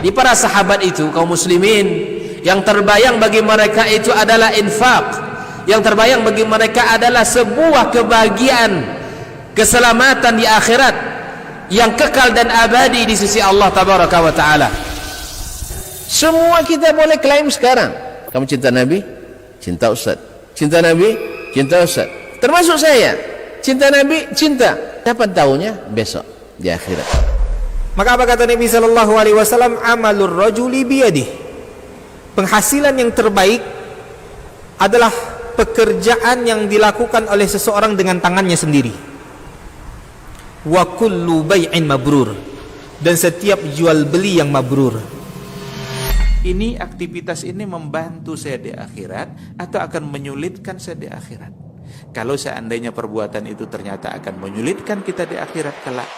Di para sahabat itu, kaum muslimin, yang terbayang bagi mereka itu adalah infak, yang terbayang bagi mereka adalah sebuah kebahagiaan, keselamatan di akhirat yang kekal dan abadi di sisi Allah tabaraka wa taala. Semua kita boleh klaim sekarang, kamu cinta Nabi, cinta Ustaz. Cinta Nabi, cinta Ustaz. Termasuk saya, cinta Nabi, cinta. Dapat tahunya besok di akhirat. Maka apa kata Nabi sallallahu alaihi wasallam? Amalur rajuli biyadih. Penghasilan yang terbaik adalah pekerjaan yang dilakukan oleh seseorang dengan tangannya sendiri. Wa kullu bai'in mabrur, dan setiap jual beli yang mabrur. Ini aktivitas ini membantu saya di akhirat atau akan menyulitkan saya di akhirat? Kalau seandainya perbuatan itu ternyata akan menyulitkan kita di akhirat kelak,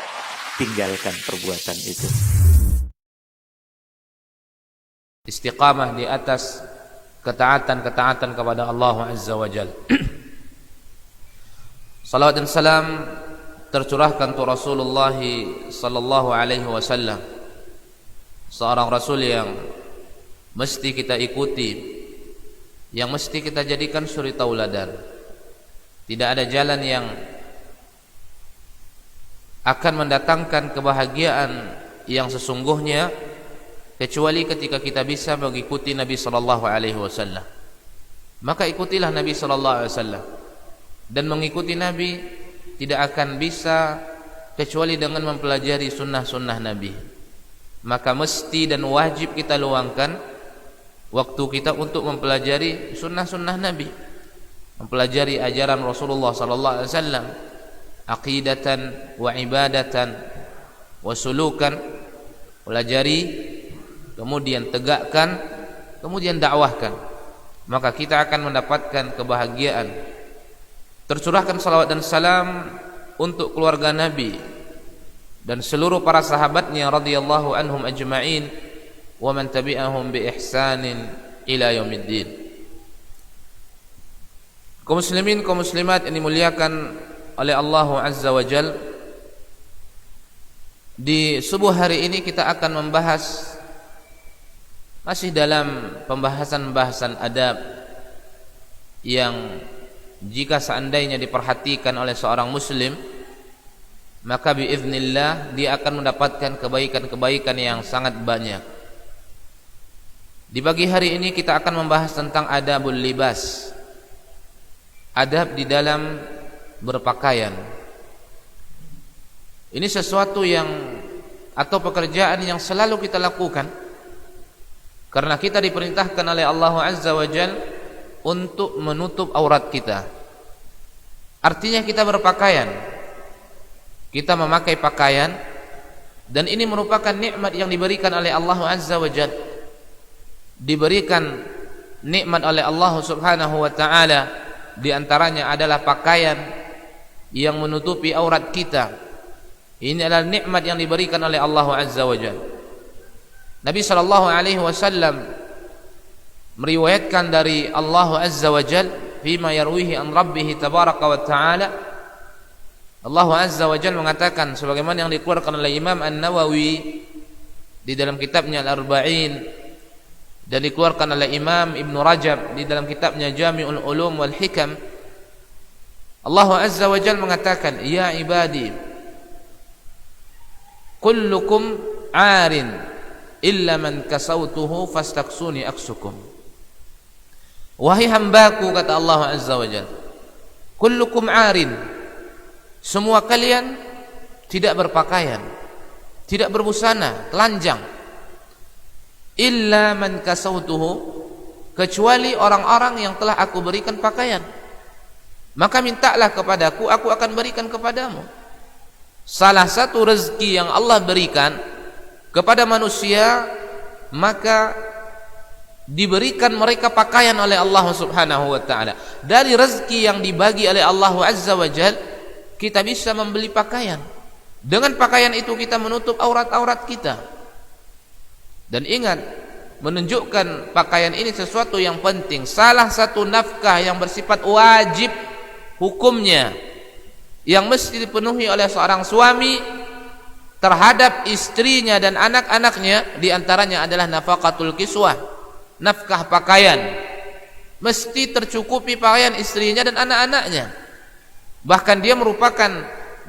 tinggalkan perbuatan itu. Istiqamah di atas ketaatan-ketaatan kepada Allah Azza wa Jalla. Salawat dan salam tercurahkan untuk Rasulullah sallallahu alaihi wasallam, seorang rasul yang mesti kita ikuti, yang mesti kita jadikan suri tauladan. Tidak ada jalan yang akan mendatangkan kebahagiaan yang sesungguhnya kecuali ketika kita bisa mengikuti Nabi sallallahu alaihi wasallam. Maka ikutilah Nabi sallallahu alaihi wasallam. Dan mengikuti Nabi tidak akan bisa kecuali dengan mempelajari sunnah-sunnah Nabi. Maka mesti dan wajib kita luangkan waktu kita untuk mempelajari sunnah-sunnah Nabi, mempelajari ajaran Rasulullah sallallahu alaihi wasallam, aqidatan wa ibadatan wa sulukan, pelajari, kemudian tegakkan, kemudian dakwahkan. Maka kita akan mendapatkan kebahagiaan. Tercurahkan salawat dan salam untuk keluarga Nabi dan seluruh para sahabatnya radhiyallahu anhum ajma'in wa man tabi'ahum bi ihsanin ila yaumiddin. Kaum muslimin, kaum muslimat yang dimuliakan oleh Allah Azza wa Jalla, di subuh hari ini kita akan membahas, masih dalam pembahasan-pembahasan adab yang jika seandainya diperhatikan oleh seorang muslim, maka biiznillah dia akan mendapatkan kebaikan-kebaikan yang sangat banyak. Di pagi hari ini kita akan membahas tentang adabul libas, adab di dalam berpakaian. Ini sesuatu yang atau pekerjaan yang selalu kita lakukan karena kita diperintahkan oleh Allah Azza wa Jalla untuk menutup aurat kita. Artinya kita berpakaian, kita memakai pakaian, dan ini merupakan nikmat yang diberikan oleh Allah Azza wa Jalla. Diberikan nikmat oleh Allah Subhanahu wa taala, di antaranya adalah pakaian yang menutupi aurat kita. Ini adalah nikmat yang diberikan oleh Allah Azza wa Jalla. Nabi sallallahu alaihi wasallam meriwayatkan dari Allah Azza wa Jalla fima yarwihi an rabbih tabaraka wa ta'ala, Allah Azza wa Jalla mengatakan sebagaimana yang dikeluarkan oleh Imam An-Nawawi di dalam kitabnya Al-Arba'in dan dikeluarkan oleh Imam Ibn Rajab di dalam kitabnya Jami'ul Ulum wal Hikam. Allah Azza wa Jalla mengatakan, ya ibadi kullukum 'arin illa man kasautuhu fastaksuni aksukum. Wahai hambaku, kata Allah Azza wa Jalla, kullukum 'arin, semua kalian tidak berpakaian, tidak berbusana, telanjang. Illa man kasautuhu, kecuali orang-orang yang telah aku berikan pakaian. Maka mintalah kepadaku, aku akan berikan kepadamu. Salah satu rezeki yang Allah berikan kepada manusia, maka diberikan mereka pakaian oleh Allah Subhanahu wa ta'ala. Dari rezeki yang dibagi oleh Allah Azza wa Jalla, kita bisa membeli pakaian. Dengan pakaian itu kita menutup aurat-aurat kita. Dan ingat, menunjukkan pakaian ini sesuatu yang penting. Salah satu nafkah yang bersifat wajib hukumnya, yang mesti dipenuhi oleh seorang suami, terhadap istrinya dan anak-anaknya, diantaranya adalah nafaqatul kiswah, nafkah pakaian. Mesti tercukupi pakaian istrinya dan anak-anaknya. Bahkan dia merupakan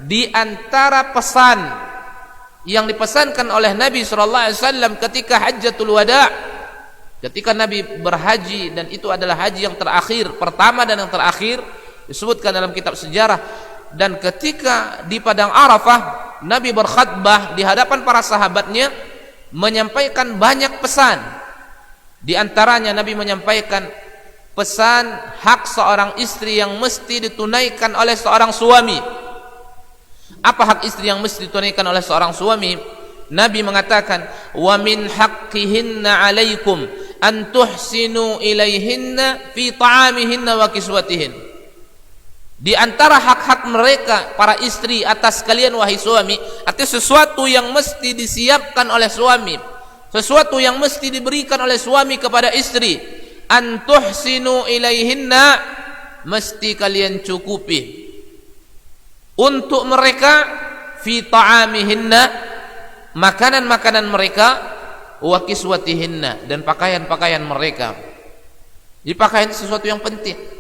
di antara pesan yang dipesankan oleh Nabi SAW ketika Hajjatul Wada', ketika Nabi berhaji, dan itu adalah haji yang terakhir, pertama dan yang terakhir, disebutkan dalam kitab sejarah. Dan ketika di padang Arafah, Nabi berkhutbah di hadapan para sahabatnya, menyampaikan banyak pesan. Di antaranya Nabi menyampaikan pesan hak seorang istri yang mesti ditunaikan oleh seorang suami. Apa hak istri yang mesti ditunaikan oleh seorang suami? Nabi mengatakan, wa min haqqihinna 'alaikum an tuhsinu ilaihinna fi ta'amihinna wa kiswatihin. Di antara hak-hak mereka para istri atas kalian wahai suami, artinya sesuatu yang mesti disiapkan oleh suami, sesuatu yang mesti diberikan oleh suami kepada istri, an tuhsinu ilaihinna, mesti kalian cukupi untuk mereka, fi ta'amihinna, makanan-makanan mereka, wa kiswatihinna, dan pakaian-pakaian mereka. Jadi pakaian itu sesuatu yang penting.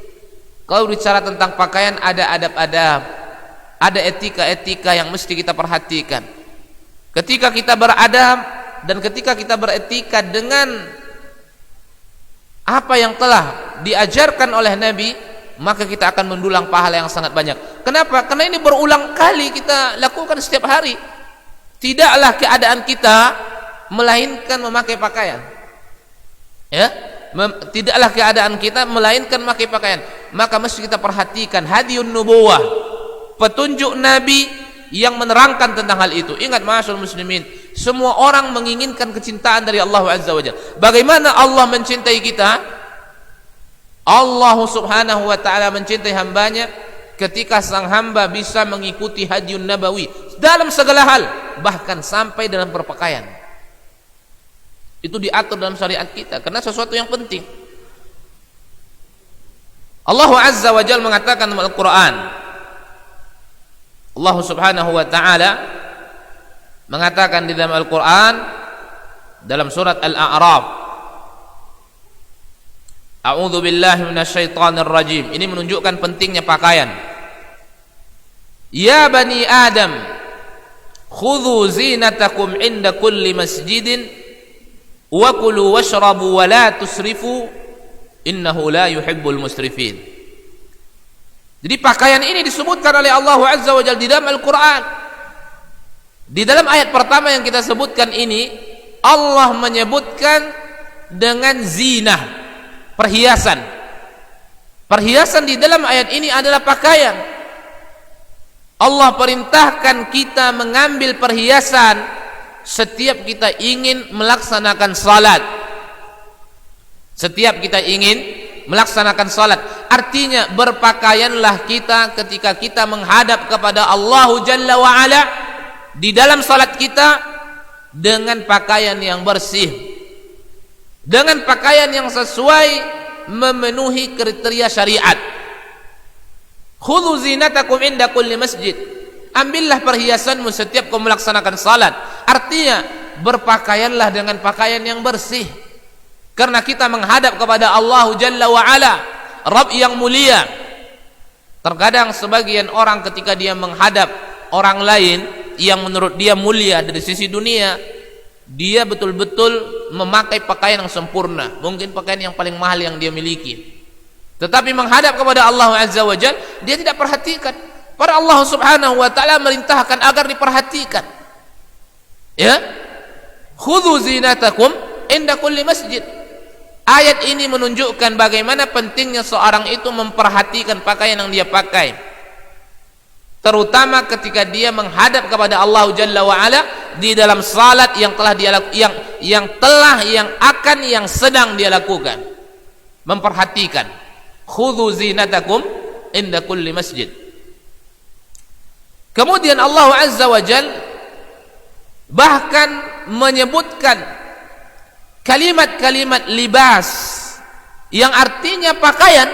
Kalau bicara tentang pakaian, ada adab-adab, ada etika-etika yang mesti kita perhatikan. Ketika kita beradab dan ketika kita beretika dengan apa yang telah diajarkan oleh Nabi, maka kita akan mendulang pahala yang sangat banyak. Kenapa? Karena ini berulang kali kita lakukan setiap hari. Tidaklah keadaan kita melainkan memakai pakaian. Ya, tidaklah keadaan kita melainkan memakai pakaian. Maka mesti kita perhatikan hadiyun nubuwah, petunjuk Nabi yang menerangkan tentang hal itu. Ingat ma'asyiral muslimin, semua orang menginginkan kecintaan dari Allah Azza wa Jalla. Bagaimana Allah mencintai kita? Allah Subhanahu wa ta'ala mencintai hambanya ketika sang hamba bisa mengikuti hadiyun nabawi dalam segala hal, bahkan sampai dalam berpakaian. Itu diatur dalam syariat kita karena sesuatu yang penting. Allah Azza wa Jalla mengatakan dalam Al-Quran, Allah Subhanahu wa ta'ala mengatakan di dalam Al-Quran dalam surat Al-A'raf, a'udzu billahi minasyaitonir rajim. Ini menunjukkan pentingnya pakaian. Ya bani Adam, khudhu zinatakum inda kulli masjidin wa kulu washrabu wa la tusrifu innahu la yuhibbul musrifin. Jadi pakaian ini disebutkan oleh Allah Azza wa Jalla di dalam Al-Quran. Di dalam ayat pertama yang kita sebutkan ini, Allah menyebutkan dengan zinah, perhiasan. Perhiasan di dalam ayat ini adalah pakaian. Allah perintahkan kita mengambil perhiasan setiap kita ingin melaksanakan salat. Setiap kita ingin melaksanakan salat. Artinya berpakaianlah kita ketika kita menghadap kepada Allah Jalla wa Ala di dalam salat kita dengan pakaian yang bersih, dengan pakaian yang sesuai memenuhi kriteria syariat. Khudhu zinatakum inda kulli masjid. Ambillah perhiasanmu setiap kau melaksanakan salat. Artinya berpakaianlah dengan pakaian yang bersih. Karena kita menghadap kepada Allah Jalla wa Ala, Rabb yang mulia. Terkadang sebagian orang ketika dia menghadap orang lain yang menurut dia mulia dari sisi dunia, dia betul-betul memakai pakaian yang sempurna, mungkin pakaian yang paling mahal yang dia miliki. Tetapi menghadap kepada Allah Azza wa Jalla, dia tidak perhatikan. Para Allah Subhanahu wa ta'ala merintahkan agar diperhatikan. Ya, khudhu zinatakum inda kulli masjid. Ayat ini menunjukkan bagaimana pentingnya seorang itu memperhatikan pakaian yang dia pakai, terutama ketika dia menghadap kepada Allah Jalla wa Ala di dalam salat yang telah dia yang sedang dia lakukan. Memperhatikan. Khudhu zinatakum inda kulli masjid. Kemudian Allah Azza wa Jalla bahkan menyebutkan kalimat-kalimat libas yang artinya pakaian.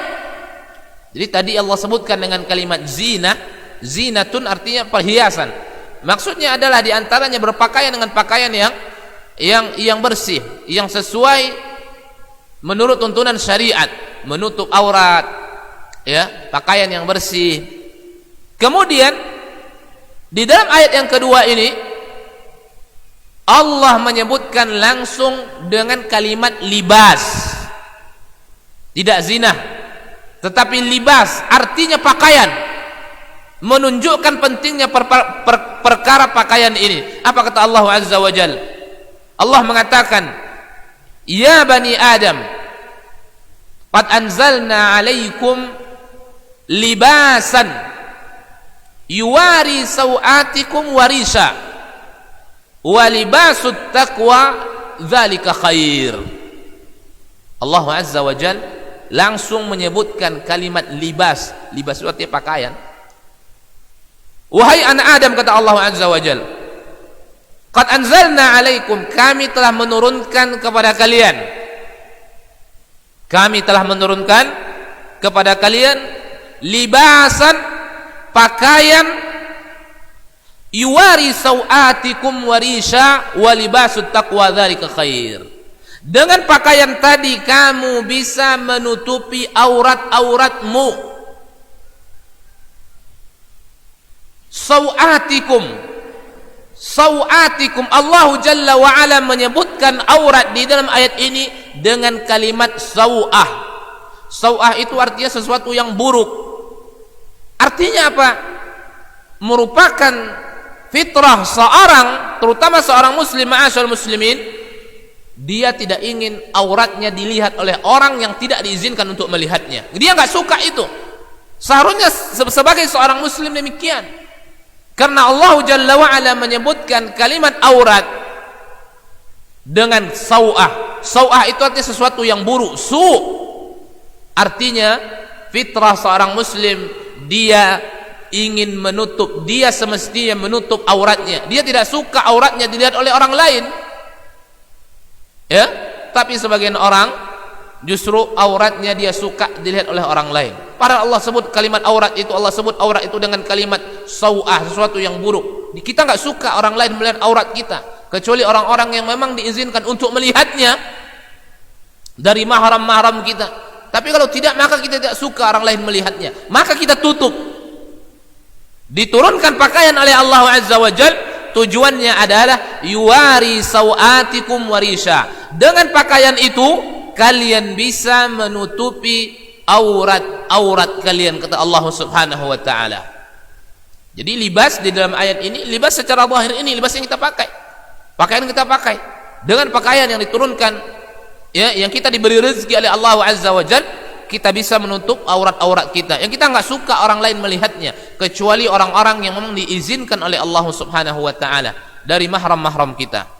Jadi tadi Allah sebutkan dengan kalimat zina, zinatun artinya perhiasan. Maksudnya adalah diantaranya berpakaian dengan pakaian yang bersih, yang sesuai menurut tuntunan syariat, menutup aurat, ya, pakaian yang bersih. Kemudian di dalam ayat yang kedua ini Allah menyebutkan langsung dengan kalimat libas, tidak zina, tetapi libas artinya pakaian, menunjukkan pentingnya perkara pakaian ini. Apa kata Allah Azza wa Jalla? Allah mengatakan, ya bani Adam, qad anzalna alaikum libasan yuwari sawatikum warisha wa libasut taqwa dzalika khair. Allah Azza wa Jalla langsung menyebutkan kalimat libas. Libas itu artinya pakaian. Wahai anak Adam, kata Allah Azza wa Jalla, qad anzalna alaikum, kami telah menurunkan kepada kalian, kami telah menurunkan kepada kalian libasan, pakaian, yuwari sawatikum warisha wa libasut taqwa dzalika khair. Dengan pakaian tadi kamu bisa menutupi aurat-auratmu. Sawatikum, sawatikum, Allah Jalla wa Ala menyebutkan aurat di dalam ayat ini dengan kalimat sawah. Sawah itu artinya sesuatu yang buruk. Artinya apa? Merupakan fitrah seorang, terutama seorang muslim, ma'asyal muslimin, dia tidak ingin auratnya dilihat oleh orang yang tidak diizinkan untuk melihatnya. Dia nggak suka itu. Seharusnya sebagai seorang muslim demikian. Karena Allah Jalla wa'ala menyebutkan kalimat aurat dengan sawah. Sawah itu artinya sesuatu yang buruk, artinya fitrah seorang muslim, dia ingin menutup, dia semestinya menutup auratnya. Dia tidak suka auratnya dilihat oleh orang lain, ya. Tapi sebagian orang justru auratnya dia suka dilihat oleh orang lain. Padahal Allah sebut kalimat aurat itu, Allah sebut aurat itu dengan kalimat sawah, sesuatu yang buruk. Kita nggak suka orang lain melihat aurat kita, kecuali orang-orang yang memang diizinkan untuk melihatnya dari mahram-mahram kita. Tapi kalau tidak, maka kita tidak suka orang lain melihatnya, maka kita tutup. Diturunkan pakaian oleh Allah Azza wa Jal, tujuannya adalah yuwari sawatikum warisha. Dengan pakaian itu kalian bisa menutupi aurat-aurat kalian, kata Allah Subhanahu wa taala. Jadi libas di dalam ayat ini, libas secara zahir ini libas yang kita pakai. Pakaian kita pakai dengan pakaian yang diturunkan, ya, yang kita diberi rezeki oleh Allah Azza wa Jalla, kita bisa menutup aurat-aurat kita yang kita nggak suka orang lain melihatnya, kecuali orang-orang yang memang diizinkan oleh Allah Subhanahu wa taala dari mahram-mahram kita.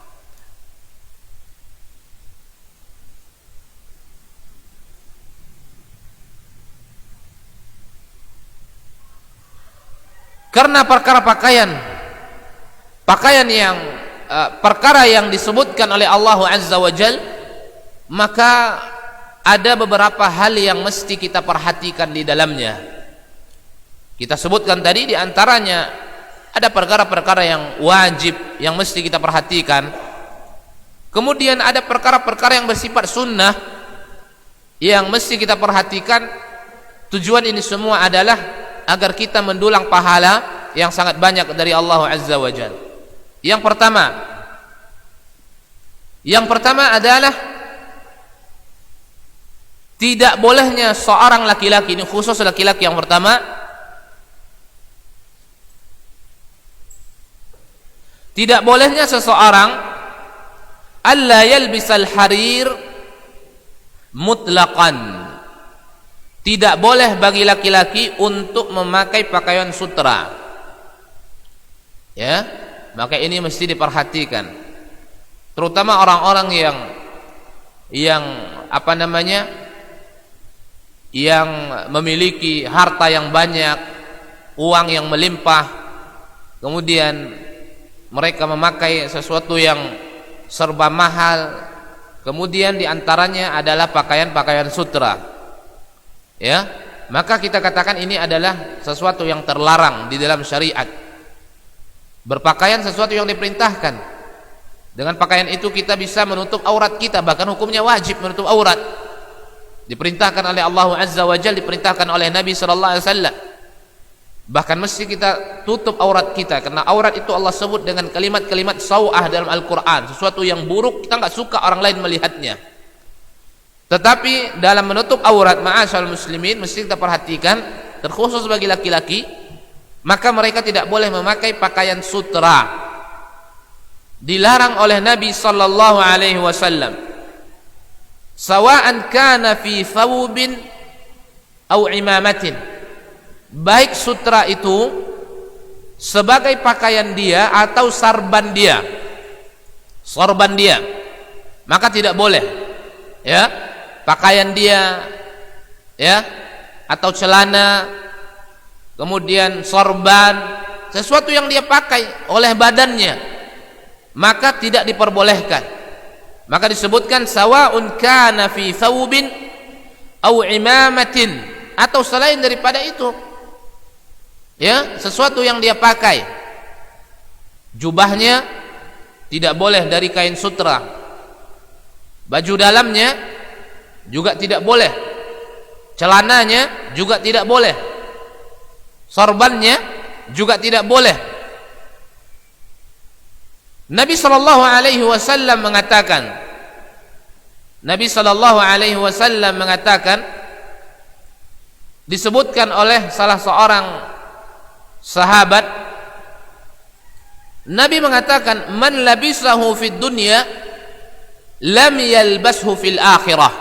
Karena perkara pakaian yang perkara yang disebutkan oleh Allah Azza wa Jal, maka ada beberapa hal yang mesti kita perhatikan di dalamnya. Kita sebutkan tadi, di antaranya ada perkara-perkara yang wajib yang mesti kita perhatikan. Kemudian ada perkara-perkara yang bersifat sunnah yang mesti kita perhatikan. Tujuan ini semua adalah agar kita mendulang pahala yang sangat banyak dari Allah Azza wa Jalla. Yang pertama adalah tidak bolehnya seorang laki-laki, ini khusus laki-laki yang pertama, tidak bolehnya seseorang alla yalbisal harir mutlaqan. Tidak boleh bagi laki-laki untuk memakai pakaian sutra, ya. Maka ini mesti diperhatikan, terutama orang-orang yang apa namanya, yang memiliki harta yang banyak, uang yang melimpah, kemudian mereka memakai sesuatu yang serba mahal, kemudian diantaranya adalah pakaian-pakaian sutra, ya. Maka kita katakan ini adalah sesuatu yang terlarang di dalam syariat. Berpakaian sesuatu yang diperintahkan. Dengan pakaian itu kita bisa menutup aurat kita, bahkan hukumnya wajib menutup aurat. Diperintahkan oleh Allah Azza wa Jalla, diperintahkan oleh Nabi sallallahu alaihi wasallam. Bahkan mesti kita tutup aurat kita, karena aurat itu Allah sebut dengan kalimat-kalimat sau'ah dalam Al-Qur'an, sesuatu yang buruk, kita enggak suka orang lain melihatnya. Tetapi dalam menutup aurat, ma'asyiral muslimin, mesti kita perhatikan, terkhusus bagi laki-laki, maka mereka tidak boleh memakai pakaian sutra. Dilarang oleh Nabi sallallahu alaihi wasallam. Sawa'an kana fi thawbin aw imamatin. Baik sutra itu sebagai pakaian dia atau sarban dia. Sorban dia. Maka tidak boleh. Ya, pakaian dia ya atau celana, kemudian sorban, sesuatu yang dia pakai oleh badannya, maka tidak diperbolehkan. Maka disebutkan sawa'un kana fi thawbin aw imamatin, atau selain daripada itu, ya, sesuatu yang dia pakai. Jubahnya tidak boleh dari kain sutra, baju dalamnya juga tidak boleh, celananya juga tidak boleh, sorbannya juga tidak boleh. Nabi sallallahu alaihi wasallam mengatakan, disebutkan oleh salah seorang sahabat, Nabi mengatakan, man labisahu fid dunya lam yalbashu fil akhirah.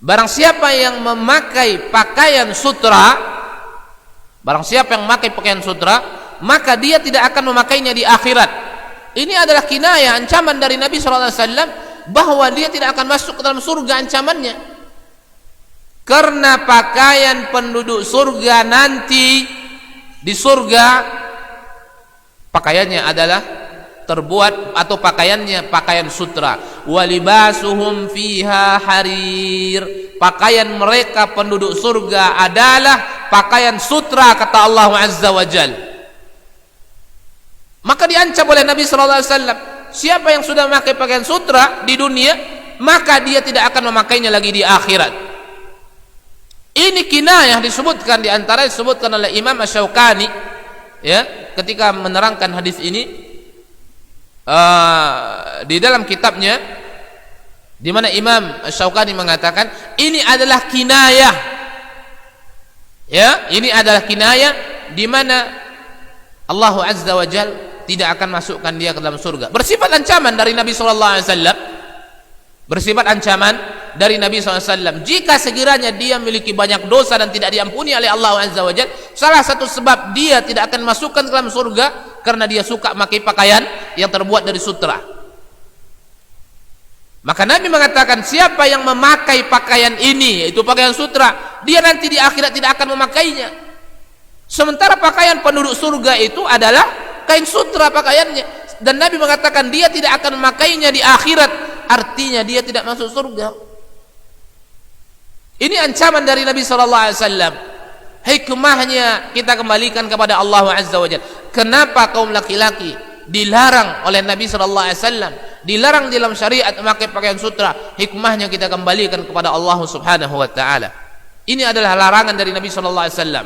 Barang siapa yang memakai pakaian sutra, maka dia tidak akan memakainya di akhirat. Ini adalah kinayah, ancaman dari Nabi sallallahu alaihi wasallam bahwa dia tidak akan masuk ke dalam surga, ancamannya. Karena pakaian penduduk surga nanti di surga, pakaiannya adalah terbuat atau pakaiannya pakaian sutra. Walibasuhum fiha harir. Pakaian mereka penduduk surga adalah pakaian sutra, kata Allah Azza wa Jalla. Maka diancam oleh Nabi sallallahu alaihi wasallam, siapa yang sudah memakai pakaian sutra di dunia, maka dia tidak akan memakainya lagi di akhirat. Ini kinayah disebutkan, di antara disebutkan oleh Imam Asy-Syaukani, ya, ketika menerangkan hadis ini di dalam kitabnya, di mana Imam Asy-Syaukani mengatakan ini adalah kinayah, ya, ini adalah kinayah di mana Allah Azza wa Jalla tidak akan masukkan dia ke dalam surga. Bersifat ancaman dari Nabi sallallahu alaihi wasallam. Bersifat ancaman dari Nabi SAW. Jika sekiranya dia memiliki banyak dosa dan tidak diampuni oleh Allah Azza wa Jalla, salah satu sebab dia tidak akan masukkan ke dalam surga karena dia suka memakai pakaian yang terbuat dari sutra. Maka Nabi mengatakan, siapa yang memakai pakaian ini, yaitu pakaian sutra, dia nanti di akhirat tidak akan memakainya. Sementara pakaian penduduk surga itu adalah kain sutra pakaiannya, dan Nabi mengatakan dia tidak akan memakainya di akhirat. Artinya dia tidak masuk surga. Ini ancaman dari Nabi sallallahu alaihi wasallam. Hikmahnya kita kembalikan kepada Allah Azza wa Jalla. Kenapa kaum laki-laki dilarang oleh Nabi sallallahu alaihi wasallam, dilarang dalam syariat memakai pakaian sutra? Hikmahnya kita kembalikan kepada Allah Subhanahu wa taala. Ini adalah larangan dari Nabi sallallahu alaihi wasallam.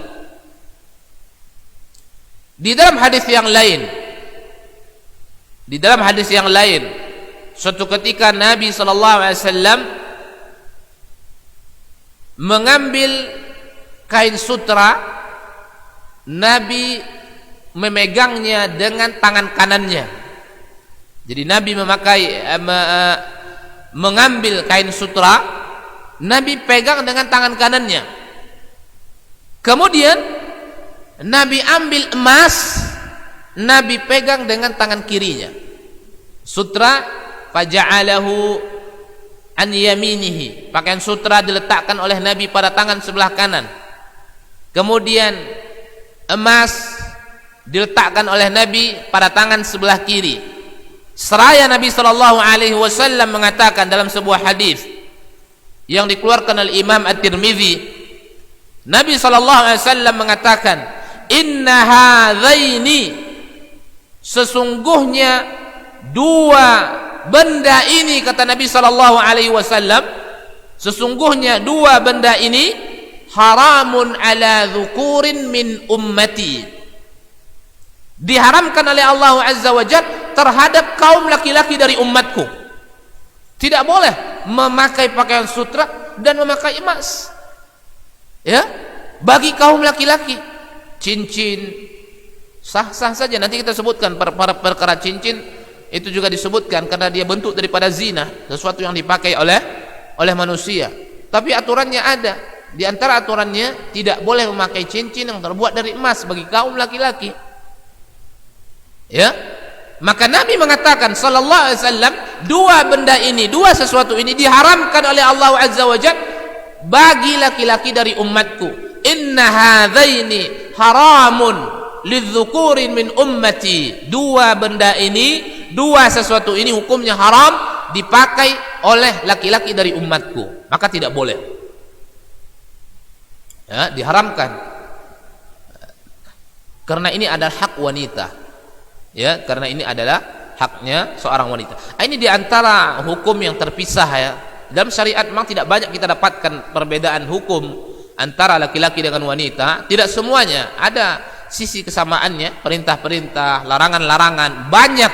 Di dalam hadis yang lain, suatu ketika Nabi SAW mengambil kain sutra, Nabi memegangnya dengan tangan kanannya. Jadi Nabi mengambil kain sutra, Nabi pegang dengan tangan kanannya. Kemudian Nabi ambil emas, Nabi pegang dengan tangan kirinya. Sutra faja'alahu an yaminihi. Pakaian sutra diletakkan oleh Nabi pada tangan sebelah kanan. Kemudian emas diletakkan oleh Nabi pada tangan sebelah kiri. Seraya Nabi sallallahu alaihi wasallam mengatakan dalam sebuah hadis yang dikeluarkan oleh Imam At-Tirmidzi, Nabi sallallahu alaihi wasallam mengatakan, inna hadzaini Sesungguhnya dua benda ini, kata Nabi sallallahu alaihi wasallam, sesungguhnya dua benda ini haramun ala dzukurin min ummati, diharamkan oleh Allah azza wa jalla terhadap kaum laki-laki dari umatku. Tidak boleh memakai pakaian sutra dan memakai emas, ya, bagi kaum laki-laki. Cincin sah-sah saja, nanti kita sebutkan perkara cincin itu juga disebutkan karena dia bentuk daripada zina, sesuatu yang dipakai oleh manusia. Tapi aturannya ada. Di antara aturannya tidak boleh memakai cincin yang terbuat dari emas bagi kaum laki-laki. Ya. Maka Nabi mengatakan sallallahu alaihi wasallam, dua benda ini, dua sesuatu ini diharamkan oleh Allah azza wa jalla bagi laki-laki dari umatku. Inna hadzaini haramun lidzukurin min ummati. Dua benda ini, dua sesuatu ini hukumnya haram dipakai oleh laki-laki dari umatku, maka tidak boleh, ya, diharamkan. Karena ini adalah hak wanita, ya, karena ini adalah haknya seorang wanita. Ini diantara hukum yang terpisah, ya. Dalam syariat memang tidak banyak kita dapatkan perbedaan hukum antara laki-laki dengan wanita. Tidak semuanya, ada sisi kesamaannya, perintah-perintah, larangan-larangan banyak,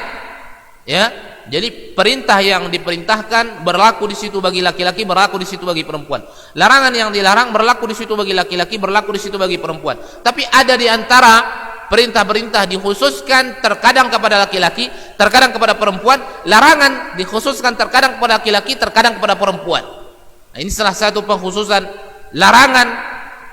ya. Jadi perintah yang diperintahkan berlaku di situ bagi laki-laki, berlaku di situ bagi perempuan. Larangan yang dilarang berlaku di situ bagi laki-laki, berlaku di situ bagi perempuan. Tapi ada di antara perintah-perintah dikhususkan terkadang kepada laki-laki, terkadang kepada perempuan. Larangan dikhususkan terkadang kepada laki-laki, terkadang kepada perempuan. Nah, ini salah satu pengkhususan larangan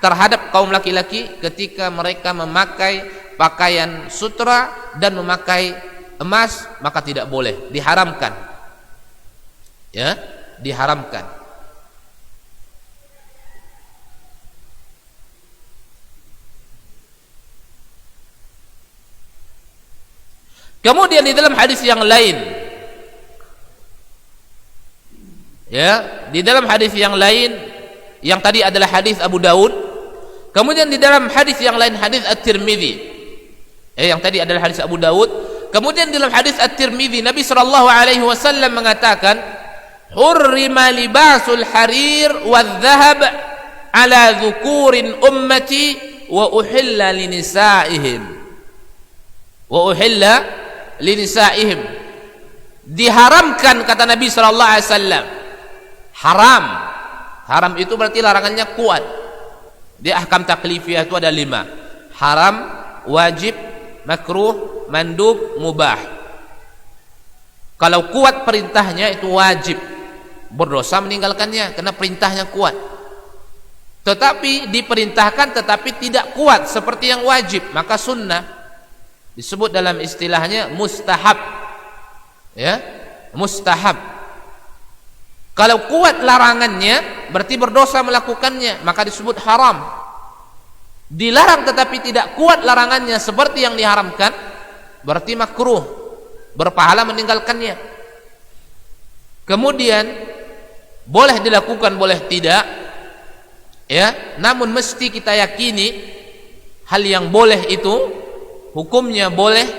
terhadap kaum laki-laki ketika mereka memakai pakaian sutra dan memakai emas, maka tidak boleh, diharamkan, ya, diharamkan. Kemudian di dalam hadis yang lain, ya, di dalam hadis yang lain, yang tadi adalah hadis Abu Daud, kemudian di dalam hadis yang lain hadis At-Tirmidzi, yang tadi adalah hadis Abu Daud, kemudian di dalam hadis At-Tirmidzi Nabi sallallahu alaihi wasallam mengatakan, hurrima libasul harir wadh-dhahab ala dzukurin ummati wa uhilla linisaihim, wa uhilla linisaihim. Diharamkan, kata Nabi sallallahu alaihi wasallam, haram. Haram itu berarti larangannya kuat. Di ahkam taklifiyah itu ada 5. Haram, wajib, makruh, mandub, mubah. Kalau kuat perintahnya itu wajib, berdosa meninggalkannya karena perintahnya kuat. Tetapi diperintahkan tetapi tidak kuat seperti yang wajib, maka sunnah. Disebut dalam istilahnya mustahab, ya, mustahab. Kalau kuat larangannya berarti berdosa melakukannya, maka disebut haram. Dilarang tetapi tidak kuat larangannya seperti yang diharamkan, berarti makruh, berpahala meninggalkannya. Kemudian boleh dilakukan, boleh tidak, ya, namun mesti kita yakini hal yang boleh itu hukumnya boleh,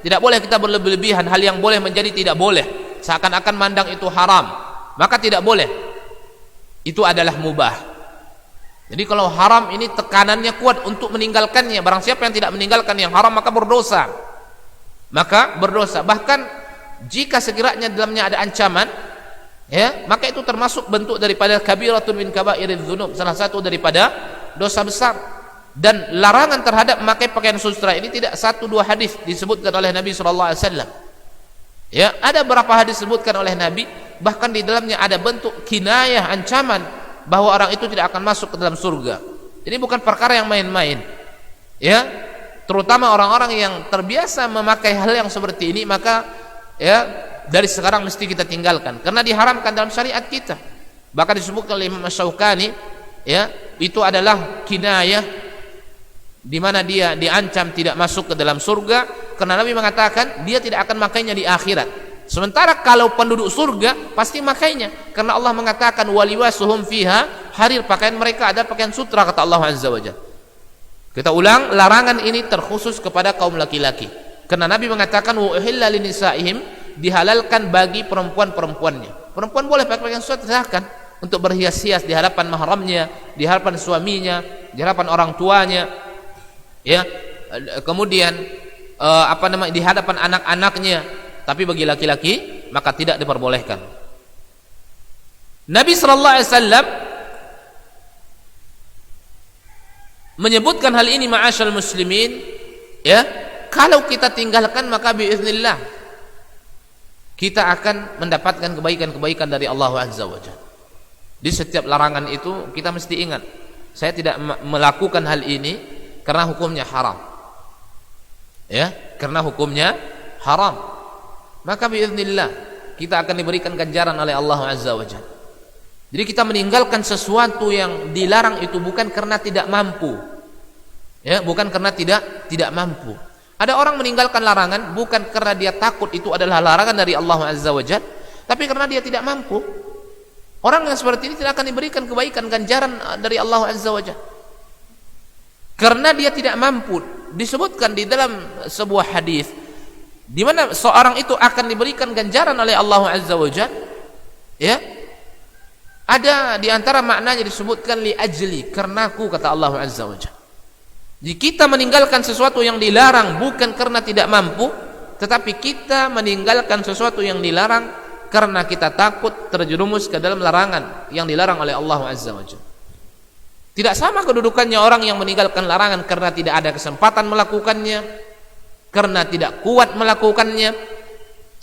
tidak boleh kita berlebih-lebihan. Hal yang boleh menjadi tidak boleh, seakan-akan mandang itu haram, maka tidak boleh. Itu adalah mubah. Jadi kalau haram ini tekanannya kuat untuk meninggalkannya. Barang siapa yang tidak meninggalkan yang haram maka berdosa. Maka berdosa. Bahkan jika sekiranya dalamnya ada ancaman, ya, maka itu termasuk bentuk daripada kabiratun min kabairidz dzunub, salah satu daripada dosa besar. Dan larangan terhadap memakai pakaian sutra ini tidak 1-2 hadis disebutkan oleh Nabi sallallahu alaihi wasallam. Ya, ada beberapa hadis disebutkan oleh Nabi, bahkan di dalamnya ada bentuk kinayah, ancaman bahwa orang itu tidak akan masuk ke dalam surga. Jadi bukan perkara yang main-main. Ya, terutama orang-orang yang terbiasa memakai hal yang seperti ini, maka ya dari sekarang mesti kita tinggalkan karena diharamkan dalam syariat kita. Bahkan disebutkan oleh Imam Asy-Syaukani, ya, itu adalah kinayah di mana dia diancam tidak masuk ke dalam surga karena Nabi mengatakan dia tidak akan makainya di akhirat. Sementara kalau penduduk surga pasti makainya karena Allah mengatakan waliwasuhum fiha harir, pakaian mereka ada pakaian sutra, kata Allah azza wajalla. Kita ulang, larangan ini terkhusus kepada kaum laki-laki. Karena Nabi mengatakan wa uhilla linisaihim, dihalalkan bagi perempuan-perempuannya. Perempuan boleh pakai pakaian sesuatu, silahkan, untuk berhias-hias di hadapan mahramnya, di hadapan suaminya, di hadapan orang tuanya, ya. Kemudian di hadapan anak-anaknya. Tapi bagi laki-laki maka tidak diperbolehkan. Nabi sallallahu alaihi wasallam menyebutkan hal ini, ma'asyal muslimin, ya, kalau kita tinggalkan maka biiznillah kita akan mendapatkan kebaikan-kebaikan dari Allah Azza wa Jalla. Di setiap larangan itu kita mesti ingat, saya tidak melakukan hal ini karena hukumnya haram, ya, karena hukumnya haram, maka biiznillah kita akan diberikan ganjaran oleh Allah Azza wa Jalla. Jadi kita meninggalkan sesuatu yang dilarang itu bukan karena tidak mampu, ya, bukan karena tidak mampu. Ada orang meninggalkan larangan bukan karena dia takut itu adalah larangan dari Allah Azza wa Jalla, tapi karena dia tidak mampu. Orang yang seperti ini tidak akan diberikan kebaikan ganjaran dari Allah Azza wa Jalla, karena dia tidak mampu. Disebutkan di dalam sebuah hadis di mana seorang itu akan diberikan ganjaran oleh Allah Azza wa Jalla, ya. Ada di antara maknanya disebutkan li ajli, karenaku, kata Allah Azza wa Jalla. Jika kita meninggalkan sesuatu yang dilarang bukan karena tidak mampu, tetapi kita meninggalkan sesuatu yang dilarang karena kita takut terjerumus ke dalam larangan yang dilarang oleh Allah Azza wa Jalla. Tidak sama kedudukannya orang yang meninggalkan larangan karena tidak ada kesempatan melakukannya, karena tidak kuat melakukannya.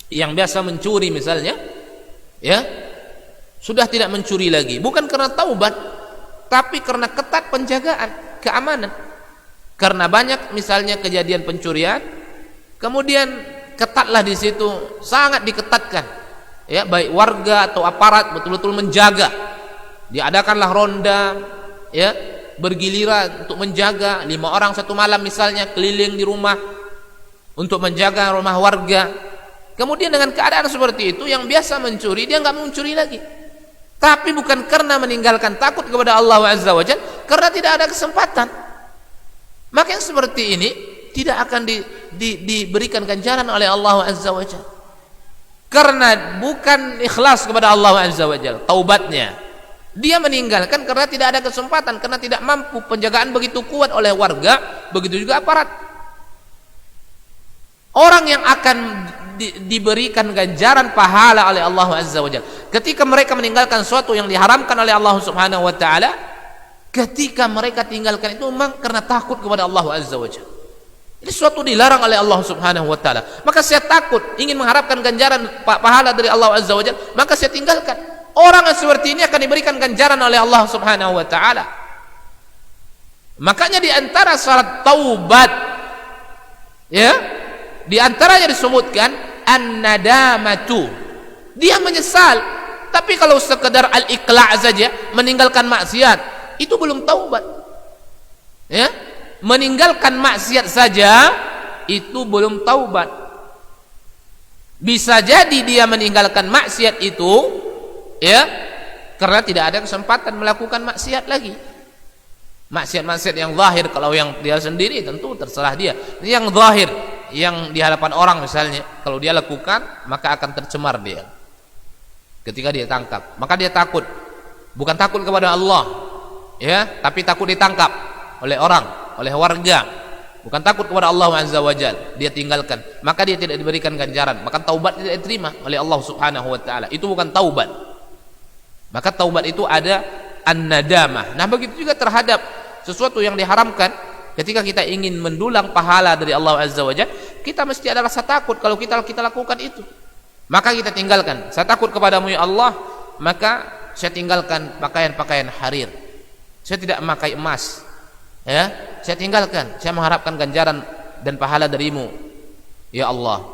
Yang biasa mencuri misalnya, ya, sudah tidak mencuri lagi, bukan karena taubat, tapi karena ketat penjagaan, keamanan. Karena banyak misalnya kejadian pencurian, kemudian ketatlah di situ, sangat diketatkan, ya, baik warga atau aparat betul-betul menjaga. Diadakanlah ronda, ya, bergiliran untuk menjaga 5 orang satu malam misalnya keliling di rumah untuk menjaga rumah warga. Kemudian dengan keadaan seperti itu, yang biasa mencuri dia nggak mencuri lagi, tapi bukan karena meninggalkan takut kepada Allah Azza wa Jalla, karena tidak ada kesempatan. Maka yang seperti ini tidak akan diberikan ganjaran oleh Allah Azza wa Jalla, karena bukan ikhlas kepada Allah Azza wa Jalla taubatnya. Dia meninggalkan karena tidak ada kesempatan, karena tidak mampu, penjagaan begitu kuat oleh warga, begitu juga aparat. Orang yang akan diberikan ganjaran pahala oleh Allah Azza wa Jalla ketika mereka meninggalkan sesuatu yang diharamkan oleh Allah Subhanahu wa taala, ketika mereka tinggalkan itu memang karena takut kepada Allah Azza wa Jalla. Ini sesuatu dilarang oleh Allah Subhanahu wa taala, maka saya takut, ingin mengharapkan ganjaran pahala dari Allah Azza wa Jalla, maka saya tinggalkan. Orang yang seperti ini akan diberikan ganjaran oleh Allah Subhanahu wa taala. Makanya di antara syarat taubat, ya, di antaranya disebutkan an-nadamatu. Dia menyesal, tapi kalau sekedar al-iqla' saja, meninggalkan maksiat, itu belum taubat, ya. Meninggalkan maksiat saja itu belum taubat. Bisa jadi dia meninggalkan maksiat itu, ya, karena tidak ada kesempatan melakukan maksiat lagi. Maksiat-maksiat yang zahir, kalau yang dia sendiri tentu terserah dia. Yang zahir, yang di hadapan orang misalnya, kalau dia lakukan maka akan tercemar dia ketika dia tangkap. Maka dia takut, bukan takut kepada Allah, ya, tapi takut ditangkap oleh orang, oleh warga, bukan takut kepada Allah Azza wa Jalla. Dia tinggalkan, maka dia tidak diberikan ganjaran, maka taubat tidak diterima oleh Allah Subhanahu wa taala. Itu bukan taubat. Maka taubat itu ada an-nadamah. Nah, begitu juga terhadap sesuatu yang diharamkan. Ketika kita ingin mendulang pahala dari Allah Azza wa Jalla, kita mesti ada rasa takut kalau kita lakukan itu. Maka kita tinggalkan. Saya takut kepadamu ya Allah, maka saya tinggalkan pakaian-pakaian harir. Saya tidak memakai emas, ya. Saya tinggalkan. Saya mengharapkan ganjaran dan pahala darimu, ya Allah.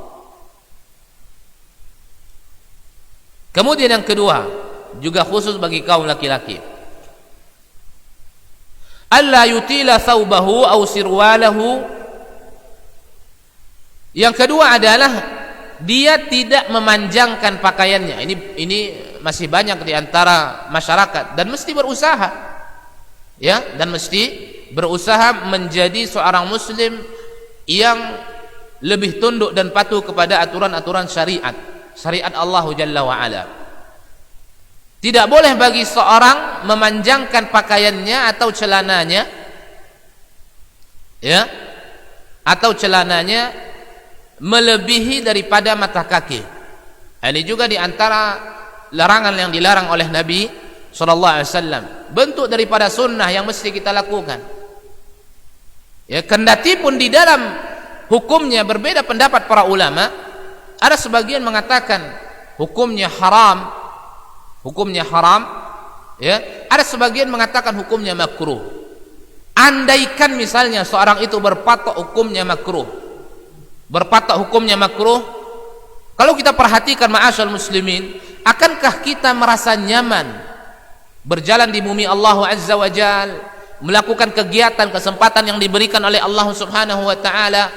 Kemudian yang kedua, juga khusus bagi kaum laki-laki, alla yutila thawbahu aw sirwalahu. Yang kedua adalah dia tidak memanjangkan pakaiannya. Ini masih banyak di antara masyarakat, dan mesti berusaha, ya, dan mesti berusaha menjadi seorang muslim yang lebih tunduk dan patuh kepada aturan-aturan syariat Allah Jalla wa Ala. Tidak boleh bagi seorang memanjangkan pakaiannya atau celananya, ya, atau celananya melebihi daripada mata kaki. Ini juga di antara larangan yang dilarang oleh Nabi SAW. Bentuk daripada sunnah yang mesti kita lakukan. Ya, kendati pun di dalam hukumnya berbeda pendapat para ulama. Ada sebagian mengatakan hukumnya haram, ya. Ada sebagian mengatakan hukumnya makruh. Andaikan misalnya seorang itu berpatok hukumnya makruh, kalau kita perhatikan ma'asyal muslimin, akankah kita merasa nyaman berjalan di bumi Allah Azza wa Jal, melakukan kegiatan, kesempatan yang diberikan oleh Allah Subhanahu wa ta'ala,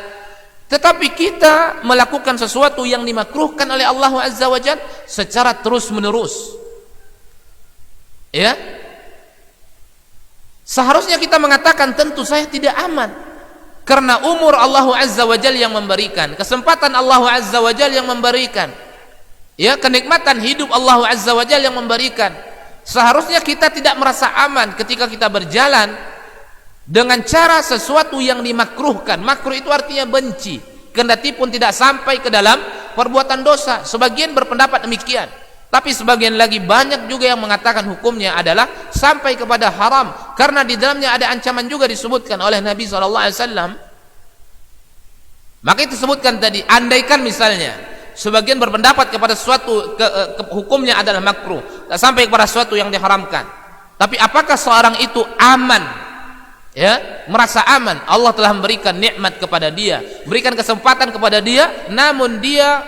tetapi kita melakukan sesuatu yang dimakruhkan oleh Allah Azza wa Jal secara terus menerus, ya? Seharusnya kita mengatakan, tentu saya tidak aman, karena umur Allah Azza wa Jal yang memberikan, kesempatan Allah Azza wa Jal yang memberikan, ya, kenikmatan hidup Allah Azza wa Jal yang memberikan. Seharusnya kita tidak merasa aman ketika kita berjalan dengan cara sesuatu yang dimakruhkan. Makruh itu artinya benci, kendati pun tidak sampai ke dalam perbuatan dosa. Sebagian berpendapat demikian, tapi sebagian lagi banyak juga yang mengatakan hukumnya adalah sampai kepada haram, karena di dalamnya ada ancaman juga disebutkan oleh Nabi SAW. Maka itu disebutkan tadi, andaikan misalnya sebagian berpendapat kepada suatu hukumnya adalah makruh, tak sampai kepada suatu yang diharamkan, tapi apakah seorang itu aman, ya, merasa aman? Allah telah memberikan nikmat kepada dia, berikan kesempatan kepada dia, namun dia,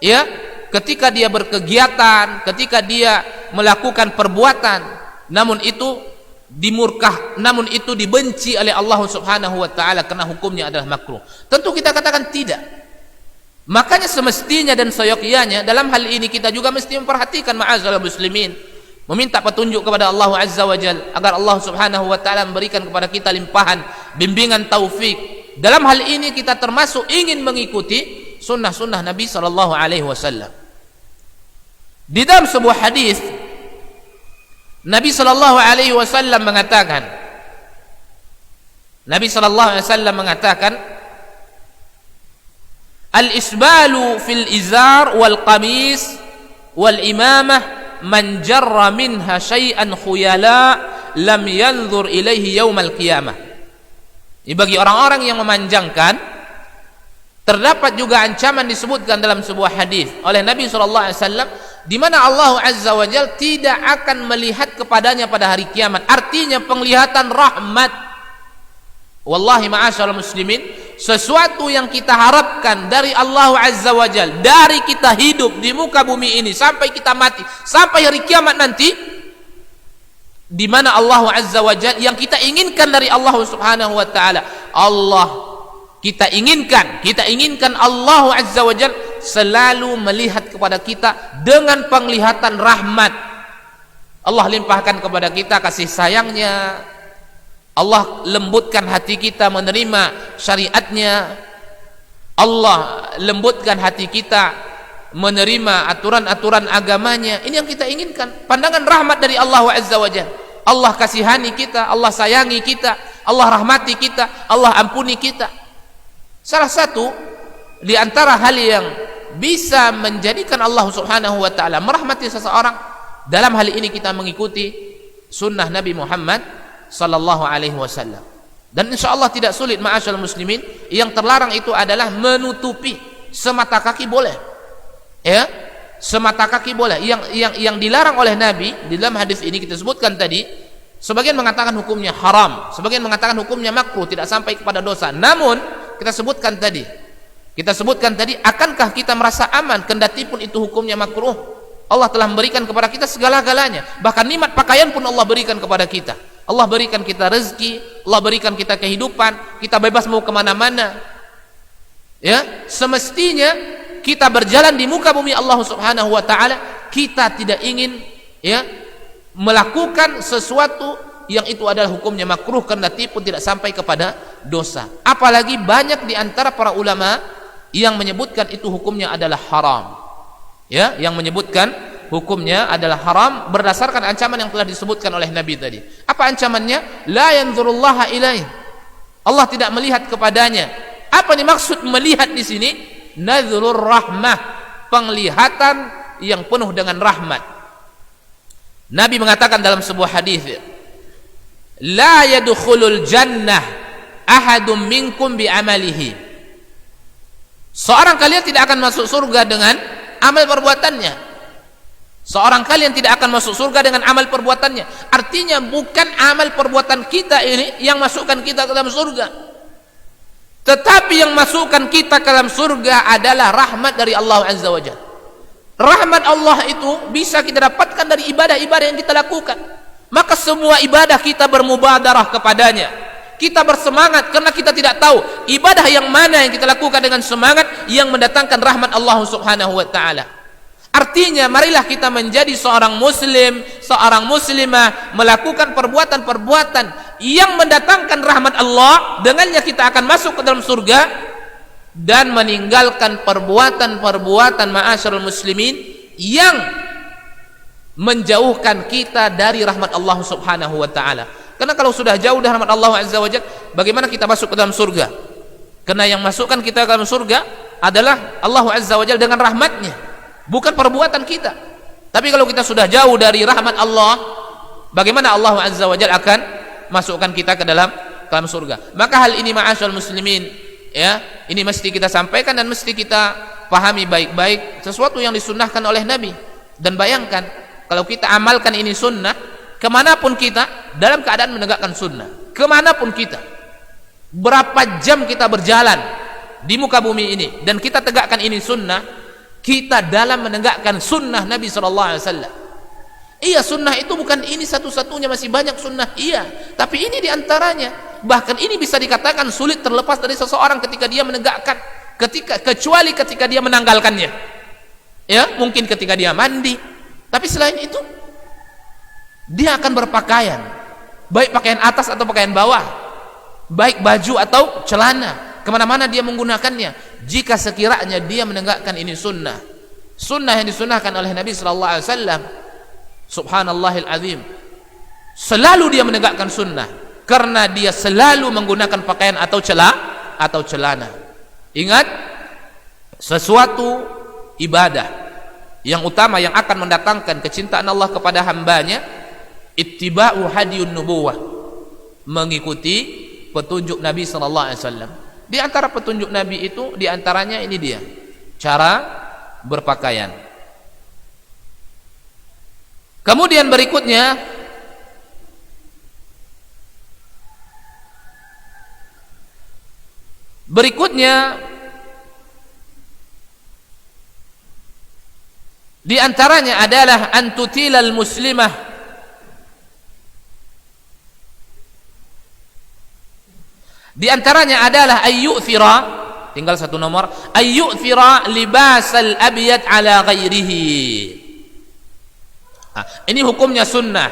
ya, ketika dia berkegiatan, ketika dia melakukan perbuatan, namun itu dibenci oleh Allah Subhanahu wa ta'ala karena hukumnya adalah makruh. Tentu kita katakan tidak. Makanya semestinya dan seyogyanya dalam hal ini kita juga mesti memperhatikan ma'azal muslimin, meminta petunjuk kepada Allah Azza wa Jal agar Allah Subhanahu wa ta'ala memberikan kepada kita limpahan bimbingan taufik. Dalam hal ini kita termasuk ingin mengikuti sunnah-sunnah Nabi SAW. Di dalam sebuah hadis Nabi SAW mengatakan, al-isbalu fil izar wal qamis wal imamah man jarra minha syai'an khuyala lam yanzur ilaihi yaumal qiyamah. Ini bagi orang-orang yang memanjangkan, terdapat juga ancaman disebutkan dalam sebuah hadis oleh Nabi SAW, di mana Allah Azza wa Jalla tidak akan melihat kepadanya pada hari kiamat. Artinya penglihatan rahmat. Wallahi ma'asyarul muslimin, sesuatu yang kita harapkan dari Allah Azza wa Jalla, dari kita hidup di muka bumi ini sampai kita mati, sampai hari kiamat nanti, di mana Allah Azza wa Jalla yang kita inginkan dari Allah Subhanahu wa ta'ala, kita inginkan Allah Azza wa Jalla selalu melihat kepada kita dengan penglihatan rahmat. Allah limpahkan kepada kita kasih sayangnya, Allah lembutkan hati kita menerima syariatnya, Allah lembutkan hati kita menerima aturan-aturan agamanya. Ini yang kita inginkan, pandangan rahmat dari Allah Azza wa Jalla. Allah kasihani kita, Allah sayangi kita, Allah rahmati kita, Allah ampuni kita. Salah satu di antara hal yang bisa menjadikan Allah Subhanahu wa ta'ala merahmati seseorang, dalam hal ini kita mengikuti sunnah Nabi Muhammad sallallahu alaihi wasallam. Dan insyaallah tidak sulit ma'asyal muslimin, yang terlarang itu adalah menutupi semata kaki boleh, ya, semata kaki boleh. Yang dilarang oleh Nabi di dalam hadis ini kita sebutkan tadi, sebagian mengatakan hukumnya haram, sebagian mengatakan hukumnya makruh, tidak sampai kepada dosa. Namun kita sebutkan tadi, akankah kita merasa aman kendati pun itu hukumnya makruh? Allah telah memberikan kepada kita segala-galanya, bahkan nikmat pakaian pun Allah berikan kepada kita. Allah berikan kita rezeki, Allah berikan kita kehidupan, kita bebas mau kemana-mana, ya. Semestinya kita berjalan di muka bumi Allah Subhanahu wa ta'ala, kita tidak ingin, ya, melakukan sesuatu yang itu adalah hukumnya makruh kendati pun tidak sampai kepada dosa. Apalagi banyak di antara para ulama yang menyebutkan itu hukumnya adalah haram. Ya, yang menyebutkan hukumnya adalah haram berdasarkan ancaman yang telah disebutkan oleh Nabi tadi. Apa ancamannya? La yanzurullaha ilaih. Allah tidak melihat kepadanya. Apa dimaksud melihat di sini? Nazrur rahmah, penglihatan yang penuh dengan rahmat. Nabi mengatakan dalam sebuah hadis, la yadkhulul jannah ahadum minkum bi amalihi. Seorang kalian tidak akan masuk surga dengan amal perbuatannya. Seorang kalian tidak akan masuk surga dengan amal perbuatannya. Artinya bukan amal perbuatan kita ini yang masukkan kita ke dalam surga, tetapi yang masukkan kita ke dalam surga adalah rahmat dari Allah Azza wa Jalla. Rahmat Allah itu bisa kita dapatkan dari ibadah-ibadah yang kita lakukan. Maka semua ibadah kita bermubadarah kepadanya. Kita bersemangat karena kita tidak tahu ibadah yang mana yang kita lakukan dengan semangat yang mendatangkan rahmat Allah Subhanahu wa taala. Artinya marilah kita menjadi seorang muslim, seorang muslimah, melakukan perbuatan-perbuatan yang mendatangkan rahmat Allah, dengannya kita akan masuk ke dalam surga, dan meninggalkan perbuatan-perbuatan ma'asyarul muslimin yang menjauhkan kita dari rahmat Allah Subhanahu wa taala. Karena kalau sudah jauh dari rahmat Allah Azza wa Jalla, bagaimana kita masuk ke dalam surga? Karena yang masukkan kita ke dalam surga adalah Allah Azza wa Jalla dengan rahmatnya, bukan perbuatan kita. Tapi kalau kita sudah jauh dari rahmat Allah, bagaimana Allah Azza wa Jalla akan masukkan kita ke dalam surga? Maka hal ini ma'asyarul muslimin, ya, ini mesti kita sampaikan dan mesti kita pahami baik-baik, sesuatu yang disunnahkan oleh Nabi. Dan bayangkan kalau kita amalkan ini sunnah, kemanapun kita dalam keadaan menegakkan sunnah, kemanapun kita, berapa jam kita berjalan di muka bumi ini dan kita tegakkan ini sunnah, kita dalam menegakkan sunnah Nabi SAW. Iya, sunnah itu bukan ini satu-satunya, masih banyak sunnah, iya, tapi ini diantaranya. Bahkan ini bisa dikatakan sulit terlepas dari seseorang ketika dia menegakkan, kecuali ketika dia menanggalkannya, ya, mungkin ketika dia mandi. Tapi selain itu dia akan berpakaian, baik pakaian atas atau pakaian bawah, baik baju atau celana, kemana-mana dia menggunakannya. Jika sekiranya dia menegakkan ini sunnah yang disunnahkan oleh Nabi SAW, subhanallahil azim, selalu dia menegakkan sunnah karena dia selalu menggunakan pakaian atau celana. Ingat, sesuatu ibadah yang utama yang akan mendatangkan kecintaan Allah kepada hambanya, ittiba'u hadiyun nubuwah, mengikuti petunjuk Nabi SAW. Di antara petunjuk Nabi itu, di antaranya ini dia, cara berpakaian. Kemudian berikutnya, di antaranya adalah antutilal muslimah, di antaranya adalah ayyu'thira, tinggal satu nomor, ayyu'thira libasal abyad ala ghairihi. Ini hukumnya sunnah,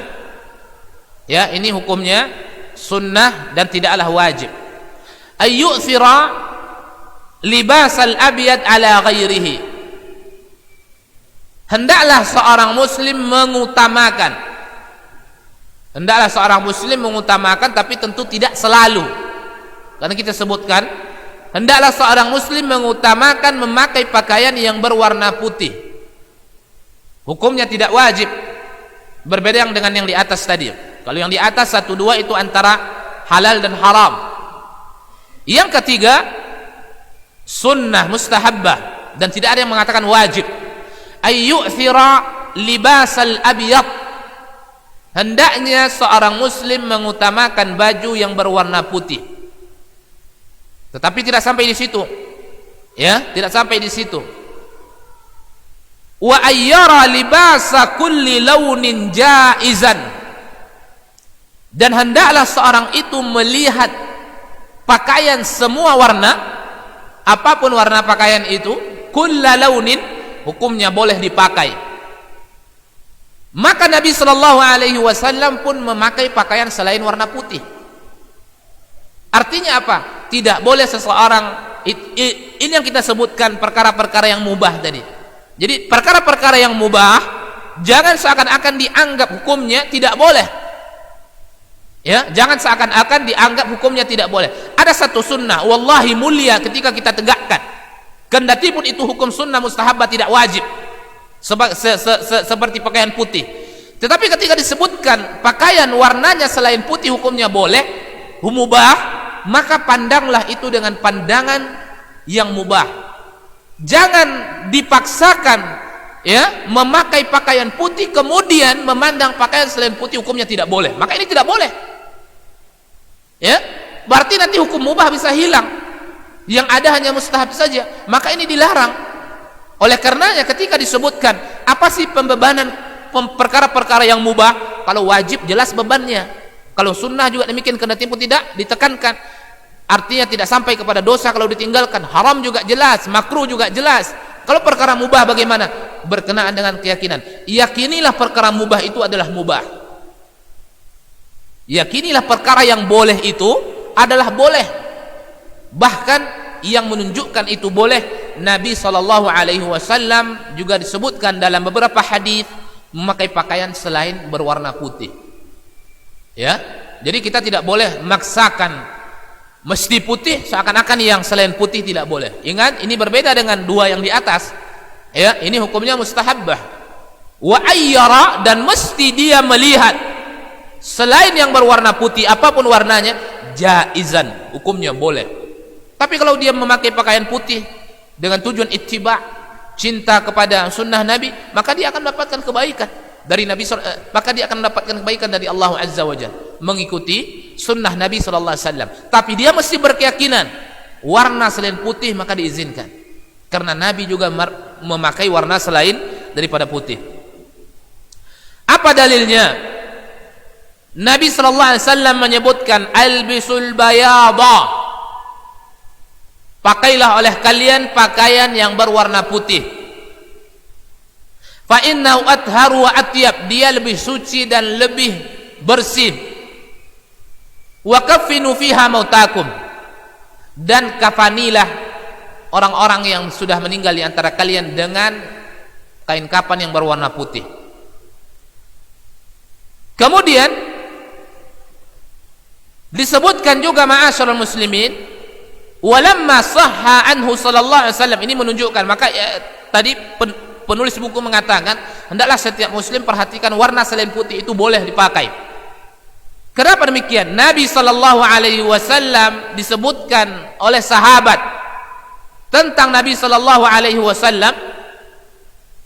ya, ini hukumnya sunnah dan tidaklah wajib. Ayyu'thira libasal abyad ala ghairihi, hendaklah seorang muslim mengutamakan, tapi tentu tidak selalu. Karena kita sebutkan, hendaklah seorang muslim mengutamakan memakai pakaian yang berwarna putih. Hukumnya tidak wajib, berbeda dengan yang di atas tadi. Kalau yang di atas 1, 2 itu antara halal dan haram. Yang ketiga, sunnah mustahabbah, dan tidak ada yang mengatakan wajib. Ayyu'thira libasal abyad, hendaknya seorang muslim mengutamakan baju yang berwarna putih. Tetapi tidak sampai di situ, ya, tidak sampai di situ. Wa ayyara libasa kulli launin jaizan, dan hendaklah seorang itu melihat pakaian semua warna, apapun warna pakaian itu, kulla launin, hukumnya boleh dipakai. Maka Nabi SAW pun memakai pakaian selain warna putih. Artinya apa? Tidak boleh seseorang Ini yang kita sebutkan perkara-perkara yang mubah tadi. Jadi perkara-perkara yang mubah jangan seakan-akan dianggap hukumnya tidak boleh. Ya, jangan seakan-akan dianggap hukumnya tidak boleh. Ada satu sunnah, wallahi mulia ketika kita tegakkan. Kendati pun itu hukum sunnah mustahabah, tidak wajib. Seperti pakaian putih. Tetapi ketika disebutkan pakaian warnanya selain putih hukumnya boleh, mubah, maka pandanglah itu dengan pandangan yang mubah. Jangan dipaksakan ya memakai pakaian putih kemudian memandang pakaian selain putih hukumnya tidak boleh. Maka ini tidak boleh. Ya, berarti nanti hukum mubah bisa hilang. Yang ada hanya mustahab saja. Maka ini dilarang. Oleh karenanya ketika disebutkan apa sih pembebanan perkara-perkara yang mubah, kalau wajib jelas bebannya, kalau sunnah juga demikian, kendati pun tidak ditekankan, artinya tidak sampai kepada dosa kalau ditinggalkan. Haram juga jelas, makruh juga jelas. Kalau perkara mubah bagaimana? Berkenaan dengan keyakinan. Yakinilah perkara mubah itu adalah mubah. Yakinilah perkara yang boleh itu adalah boleh. Bahkan yang menunjukkan itu boleh, Nabi SAW juga disebutkan dalam beberapa hadis memakai pakaian selain berwarna putih. Ya, jadi kita tidak boleh memaksakan mesti putih seakan-akan yang selain putih tidak boleh. Ingat, ini berbeda dengan dua yang di atas. Ya, ini hukumnya mustahabbah. Wa ayyara, dan mesti dia melihat selain yang berwarna putih apapun warnanya, jaizan, hukumnya boleh. Tapi kalau dia memakai pakaian putih dengan tujuan ittiba, cinta kepada sunnah Nabi, maka dia akan mendapatkan kebaikan dari Nabi, maka dia akan mendapatkan kebaikan dari Allah Azza wa Jalla, mengikuti sunnah Nabi SAW. Tapi dia mesti berkeyakinan warna selain putih maka diizinkan, karena Nabi juga memakai warna selain daripada putih. Apa dalilnya? Nabi SAW menyebutkan albisul bayada, pakailah oleh kalian pakaian yang berwarna putih. Fa innahu atharu wa atyab, dia lebih suci dan lebih bersih. Wa kaffinu fiha mautakum, dan kafanilah orang-orang yang sudah meninggal di antara kalian dengan kain kafan yang berwarna putih. Kemudian disebutkan juga ma'asyiral muslimin, walamma sahha anhu sallallahu alaihi wasallam, ini menunjukkan, maka tadi penulis buku mengatakan hendaklah setiap muslim perhatikan warna selain putih itu boleh dipakai. Kenapa demikian? Nabi sallallahu alaihi wasallam disebutkan oleh sahabat tentang Nabi sallallahu alaihi wasallam,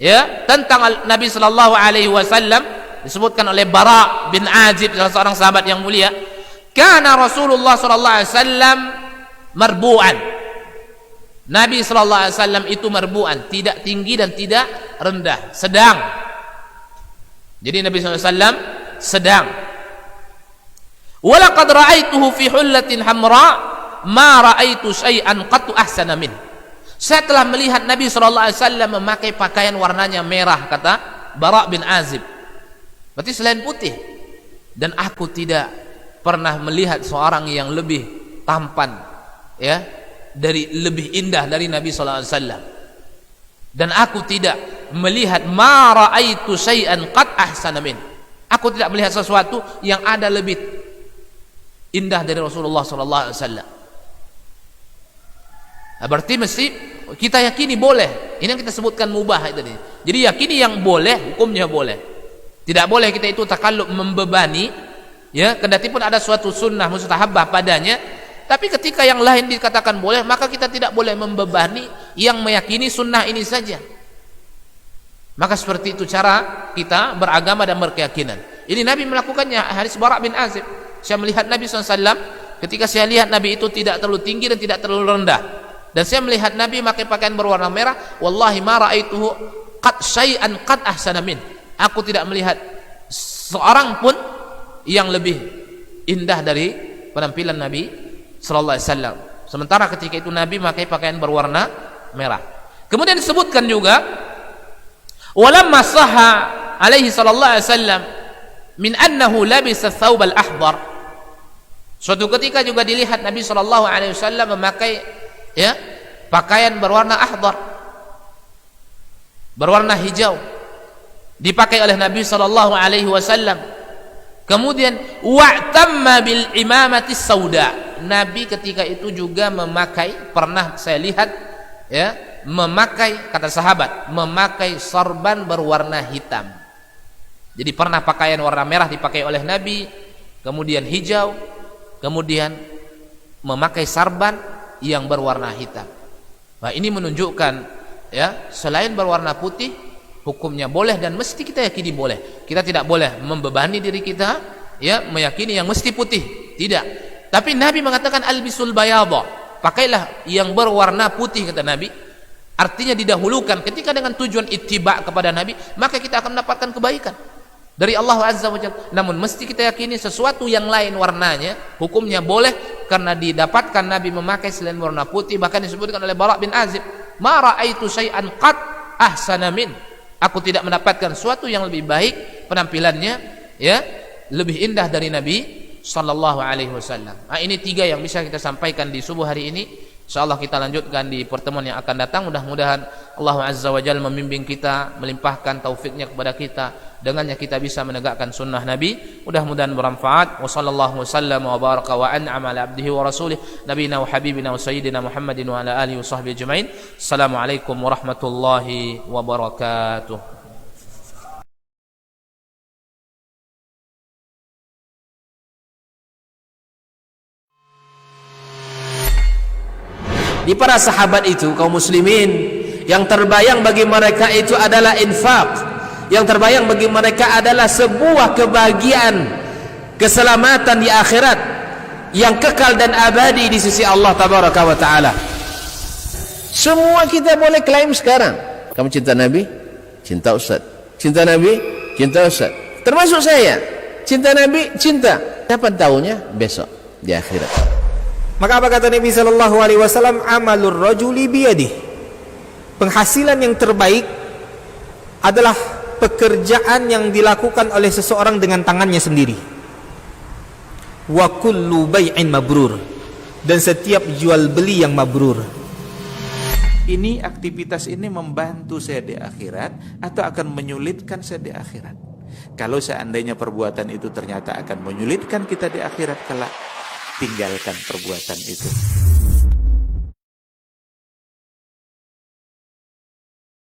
ya, tentang Nabi sallallahu alaihi wasallam disebutkan oleh Bara bin Azib, salah seorang sahabat yang mulia, kana Rasulullah sallallahu alaihi wasallam marbu'an, Nabi SAW itu marbu'an, tidak tinggi dan tidak rendah, sedang. Jadi Nabi SAW sedang. Walaqad ra'aituhu fi hullatin hamra ma ra'aitu syai'an qattu ahsana min. Saya telah melihat Nabi SAW memakai pakaian warnanya merah, kata Bara bin Azib, berarti selain putih, dan aku tidak pernah melihat seorang yang lebih tampan, ya, dari lebih indah dari Nabi SAW. Dan aku tidak melihat ma ra'aitu syai'an qad ahsana min, aku tidak melihat sesuatu yang ada lebih indah dari Rasulullah SAW. Nah, berarti mesti kita yakini boleh. Ini yang kita sebutkan mubah tadi. Jadi yakini yang boleh, hukumnya boleh. Tidak boleh kita itu takalluf, membebani, ya, kendati pun ada suatu sunnah mustahabah padanya. Tapi ketika yang lain dikatakan boleh, maka kita tidak boleh membebani yang meyakini sunnah ini saja. Maka seperti itu cara kita beragama dan berkeyakinan. Ini Nabi melakukannya. Hadis Bara bin Azib, saya melihat Nabi SAW, ketika saya lihat Nabi itu tidak terlalu tinggi dan tidak terlalu rendah, dan saya melihat Nabi memakai pakaian berwarna merah, wallahi ma ra'aituhu qad syai'an qad ahsana min, aku tidak melihat seorang pun yang lebih indah dari penampilan Nabi sallallahu alaihi wasallam. Sementara ketika itu Nabi memakai pakaian berwarna merah. Kemudian disebutkan juga walamma sahha alaihi sallallahu alaihi wasallam min annahu labisa thawb al-ahdar, suatu ketika juga dilihat Nabi sallallahu alaihi wasallam memakai ya, pakaian berwarna akhdar, berwarna hijau, dipakai oleh Nabi sallallahu alaihi wasallam. Kemudian wa'tamma bil imamati sauda. Nabi ketika itu juga memakai, pernah saya lihat ya, memakai, kata sahabat, memakai sorban berwarna hitam. Jadi pernah pakaian warna merah dipakai oleh Nabi, kemudian hijau, kemudian memakai sarban yang berwarna hitam. Nah, ini menunjukkan ya, selain berwarna putih hukumnya boleh dan mesti kita yakini boleh. Kita tidak boleh membebani diri kita ya, meyakini yang mesti putih. Tidak. Tapi Nabi mengatakan albisul bayadha, pakailah yang berwarna putih, kata Nabi. Artinya didahulukan. Ketika dengan tujuan ittiba kepada Nabi, maka kita akan mendapatkan kebaikan dari Allah Azza wa Jalla. Namun mesti kita yakini sesuatu yang lain warnanya hukumnya boleh, karena didapatkan Nabi memakai selain warna putih. Bahkan disebutkan oleh Bara bin Azib, ma ra'aitu syai'an qat ahsana min. Aku tidak mendapatkan sesuatu yang lebih baik penampilannya ya, lebih indah dari Nabi sallallahu alaihi wasallam. Nah, ini 3 yang bisa kita sampaikan di subuh hari ini. Insyaallah kita lanjutkan di pertemuan yang akan datang. Mudah-mudahan Allah Azza wa Jalla membimbing kita, melimpahkan taufiknya kepada kita, dengannya kita bisa menegakkan sunnah Nabi. Mudah-mudahan bermanfaat. Wa sallallahu wasallam wa baraka wa an'ama ala abdihi wa rasulih nabiyina wa habibina wa sayyidina Muhammadin wa ala alihi wa sahbihi ajmain. Assalamualaikum warahmatullahi wabarakatuh. Di para sahabat itu, kaum muslimin, yang terbayang bagi mereka itu adalah infak. Yang terbayang bagi mereka adalah sebuah kebahagiaan, keselamatan di akhirat yang kekal dan abadi di sisi Allah tabaraka wa taala. Semua kita boleh klaim sekarang. Kamu cinta Nabi? Cinta Ustaz. Cinta Nabi? Cinta Ustaz. Termasuk saya. Cinta Nabi? Cinta. Kapan tahunya? Besok di akhirat. Maka apa kata Nabi sallallahu alaihi wasallam? Amalur rajuli biyadih. Penghasilan yang terbaik adalah pekerjaan yang dilakukan oleh seseorang dengan tangannya sendiri. Wa kullu bai'in mabrur. Dan setiap jual beli yang mabrur. Ini aktivitas ini membantu saya di akhirat atau akan menyulitkan saya di akhirat. Kalau seandainya perbuatan itu ternyata akan menyulitkan kita di akhirat kelak, tinggalkan perbuatan itu.